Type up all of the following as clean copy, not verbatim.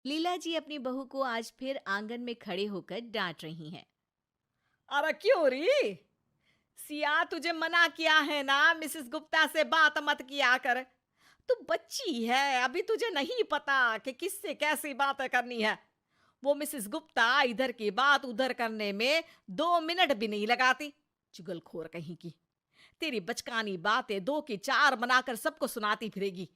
लीला जी अपनी बहू को आज फिर आंगन में खड़े होकर डांट रही हैं। अरे क्यों री? सिया तुझे मना किया है ना, मिसेस गुप्ता से बात मत किया कर। तू बच्ची है, अभी तुझे नहीं पता कि किससे कैसी बातें करनी है। वो मिसेस गुप्ता इधर की बात उधर करने में 2 मिनट भी नहीं लगाती। चुगलखोर कहीं की। तेरी बचकानी बातें 2 की 4 बनाकर सबको सुनाती फिरेगी।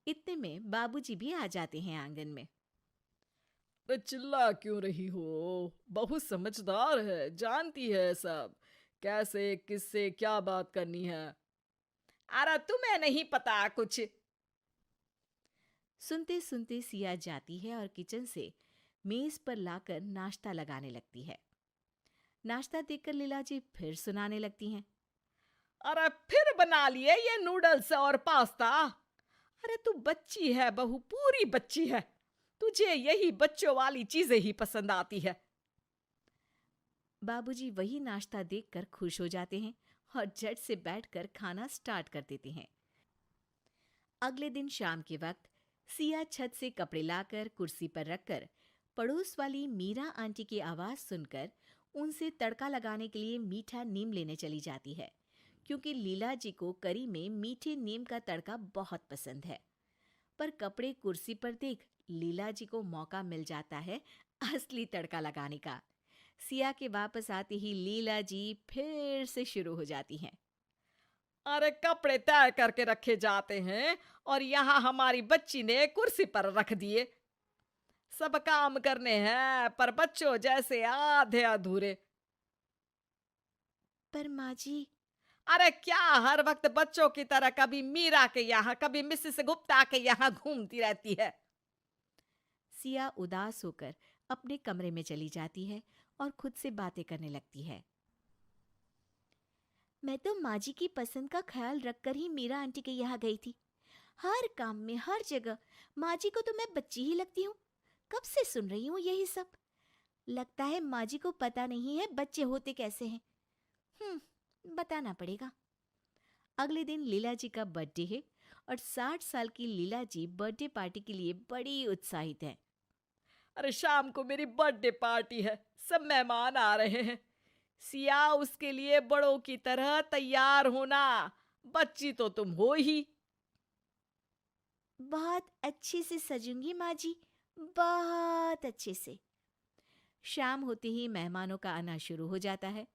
इतने में बाबूजी भी आ जाते हैं आंगन में। अरे चिल्ला क्यों रही हो? बहुत समझदार है, जानती है सब कैसे किससे क्या बात करनी है। अरे तुम्हें नहीं पता कुछ। सुनते सुनते सिया जाती है और किचन से मेज पर लाकर नाश्ता लगाने लगती है। नाश्ता देखकर लीला जी फिर सुनाने लगती हैं। अरे फिर बना लिए ये नूडल्स और पास्ता। अरे तू बच्ची है बहू, पूरी बच्ची है। तुझे यही बच्चों वाली चीजें ही पसंद आती है। बाबूजी वही नाश्ता देखकर खुश हो जाते हैं और झट से बैठकर खाना स्टार्ट कर देते हैं। अगले दिन शाम के वक्त सिया छत से कपड़े लाकर कुर्सी पर रखकर पड़ोस वाली मीरा आंटी की आवाज सुनकर उनसे तड़का लगाने के लिए मीठा नीम लेने चली जाती है, क्योंकि लीला जी को करी में मीठे नीम का तड़का बहुत पसंद है। पर कपड़े कुर्सी पर देख लीला जी को मौका मिल जाता है असली तड़का लगाने का। सिया के वापस आते ही लीला जी फिर से शुरू हो जाती हैं। अरे कपड़े तय करके रखे जाते हैं और यहाँ हमारी बच्ची ने कुर्सी पर रख दिए। सब काम करने हैं पर बच्चों जैसे आधे अधूरे। पर माँ जी। अरे क्या हर वक्त बच्चों की तरह कभी मीरा के यहाँ कभी मिसेस गुप्ता के यहाँ घूमती रहती है? सिया उदास होकर अपने कमरे में चली जाती है और खुद से बातें करने लगती है। मैं तो माँ जी की पसंद का ख्याल रखकर ही मीरा आंटी के यहाँ गई थी। हर काम में हर जगह माँ जी को तो मैं बच्ची ही लगती हूँ। कब से सुन रही हूँ यही सब। लगता है माँ जी को पता नहीं है बच्चे होते कैसे हैं। बताना पड़ेगा। अगले दिन लीला जी का बर्थडे है और 60 साल की लीला जी बर्थडे पार्टी के लिए बड़ी उत्साहित हैं। अरे शाम को मेरी बर्थडे पार्टी है, सब मेहमान आ रहे हैं। सिया उसके लिए बड़ों की तरह तैयार होना। बच्ची तो तुम हो ही। बहुत अच्छे से सजूंगी माँ जी, बहुत अच्छे से। शाम होते ही मेहमानों का आना शुरू हो जाता है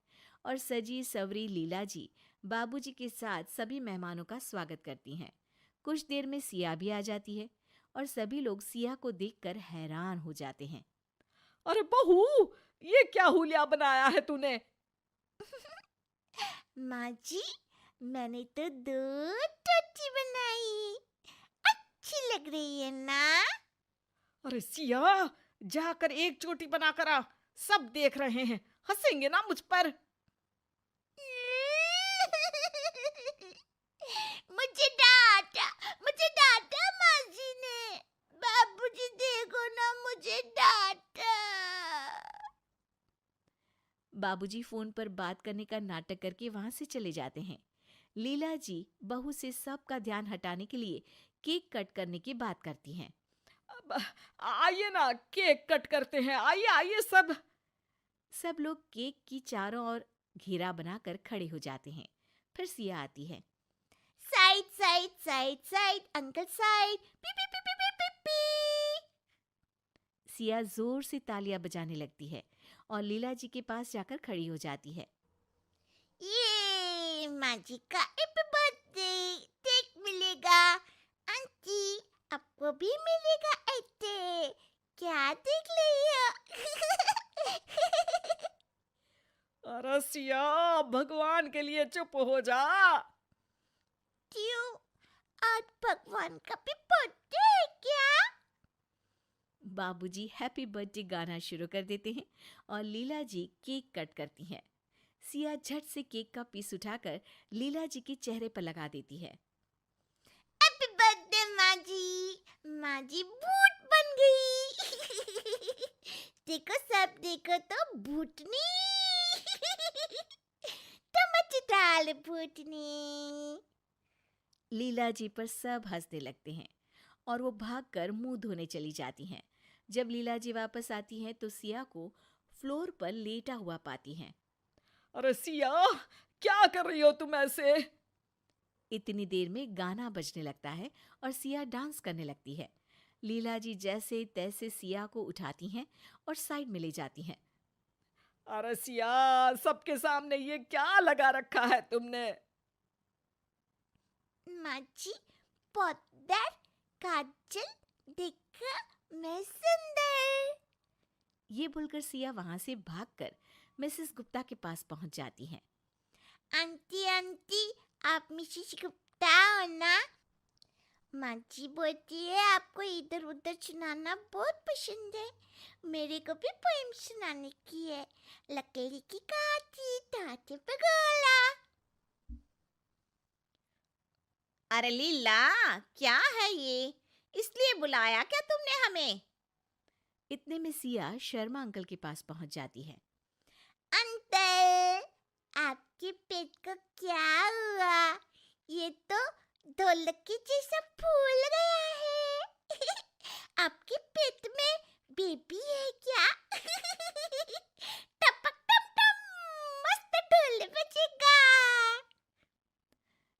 और सजी सवरी लीला जी बाबूजी के साथ सभी मेहमानों का स्वागत करती हैं। कुछ देर में सिया भी आ जाती है और सभी लोग सिया को देखकर हैरान हो जाते हैं। अरे बहू, ये क्या हुलिया बनाया है तूने? माँ जी, मैंने तो 2 टोटी बनाई। अच्छी लग रही है ना? अरे सिया, जाकर एक चोटी बनाकर आ। सब देख रहे हैं, हंसेंगे ना मुझ पर। मुझे डांटा माँ जी ने। बाबूजी देखो ना, मुझे डांटा। बाबूजी फोन पर बात करने का नाटक करके वहां से चले जाते हैं। लीला जी बहू से सबका ध्यान हटाने के लिए केक कट करने की बात करती हैं। अब आइए ना, केक कट करते हैं, आइए आइए सब। सब लोग केक की चारों ओर घेरा बनाकर खड़े हो जाते हैं। फिर सिया आती है। Side side side side uncle side, P P P P P P P. Siya जोर से तालियां बजाने लगती है और लीला जी के पास जाकर खड़ी हो जाती है। ये माँ जी का हैप्पी बर्थडे केक मिलेगा। आंटी, आपको भी मिलेगा ऐसे। क्या देख रही हो? अरे सिया, भगवान के लिए चुप हो जा। क्यों? आज भगवान का भी बर्थडे है क्या? बाबूजी हैप्पी बर्थडे गाना शुरू कर देते हैं और लीला जी केक कट करती हैं। सिया झट से केक का पीस उठाकर लीला जी के चेहरे पर लगा देती है। हैप्पी बर्थडे माँ जी। माँ जी भूत बन गई। देखो सब देखो तो भूतनी। टमाटर डाल भूतनी। लीला जी पर सब हंसने लगते हैं और वो भागकर मुंह धोने चली जाती हैं। जब लीला जी वापस आती हैं तो सिया को फ्लोर पर लेटा हुआ पाती हैं। अरे सिया, क्या कर रही हो तुम ऐसे? इतनी देर में गाना बजने लगता है और सिया डांस करने लगती है। लीला जी जैसे तैसे सिया को उठाती हैं और साइड में ले जाती हैं। अरे सिया, सबके सामने ये क्या लगा रखा है तुमने? माँ जी, पाउडर, काजल, देखा मैं सुंदर। ये बोलकर सिया वहां से भागकर मिसेस गुप्ता के पास पहुंच जाती हैं। आंटी आंटी, आप मिसेस गुप्ता हो ना? माँ जी बोलती है आपको इधर उधर सुनाना बहुत पसंद है। मेरे को भी पोएम सुनाने की है। लकड़ी की काठी, टाटे पे गोला। अरे लीला, क्या है ये? इसलिए बुलाया क्या तुमने हमें? इतने में सिया शर्मा अंकल के पास पहुंच जाती है। अंकल, आपके पेट को क्या हुआ? ये तो ढोलक के जैसा फूल गया है। आपके पेट में बेबी है क्या? टपक टप टप, मस्त ढोल बजेगा।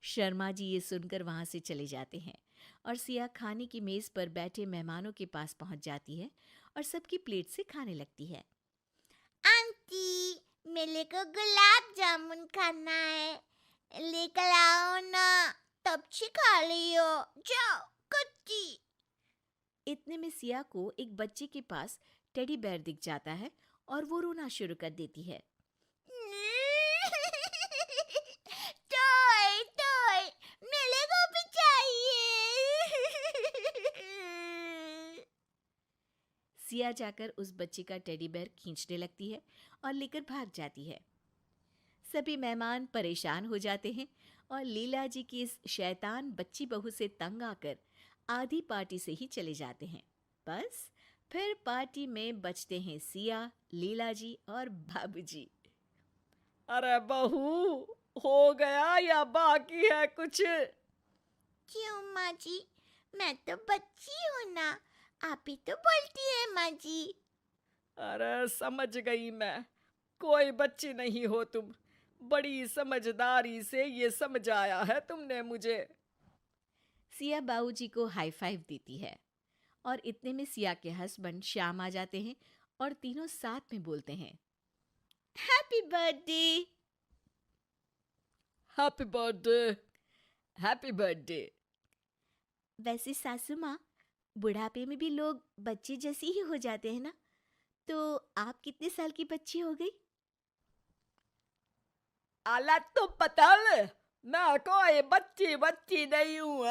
शर्मा जी ये सुनकर वहां से चले जाते हैं और सिया खाने की मेज पर बैठे मेहमानों के पास पहुंच जाती है और सबकी प्लेट से खाने लगती है। आंटी, मेरे को गुलाब जामुन खाना है, लेकर आओ ना। तब से खा लियो, जाओ कच्ची। इतने में सिया को एक बच्चे के पास टेडी बेयर दिख जाता है और वो रोना शुरू कर देती है। टॉय टॉय, मेरे को भी चाहिए। सिया जाकर उस बच्चे का टेडी बेयर खींचने लगती है और लेकर भाग जाती है। सभी मेहमान परेशान हो जाते हैं और लीला जी की इस शैतान बच्ची बहू से तंग आकर आधी पार्टी से ही चले जाते हैं। बस फिर पार्टी में बचते हैं सिया, लीला जी और बाबूजी। अरे बहू, हो गया या बाकी है कुछ? क्यों माँ जी? मैं तो बच्ची हूँ ना, आप ही तो बोलती है माँ जी। अरे समझ गई मैं, कोई बच्ची नहीं हो तुम। बड़ी समझदारी से ये समझाया है तुमने मुझे। सिया बाबूजी को हाई फाइव देती है और इतने में सिया के हस्बैंड श्याम आ जाते हैं और तीनों साथ में बोलते हैं, happy birthday. Happy birthday, happy birthday. वैसे सासू माँ, बुढ़ापे में भी लोग बच्चे जैसी ही हो जाते हैं ना, तो आप कितने साल की बच्ची हो गई? आला तो पतल, मैं कोई बच्ची बच्ची नहीं हूँ।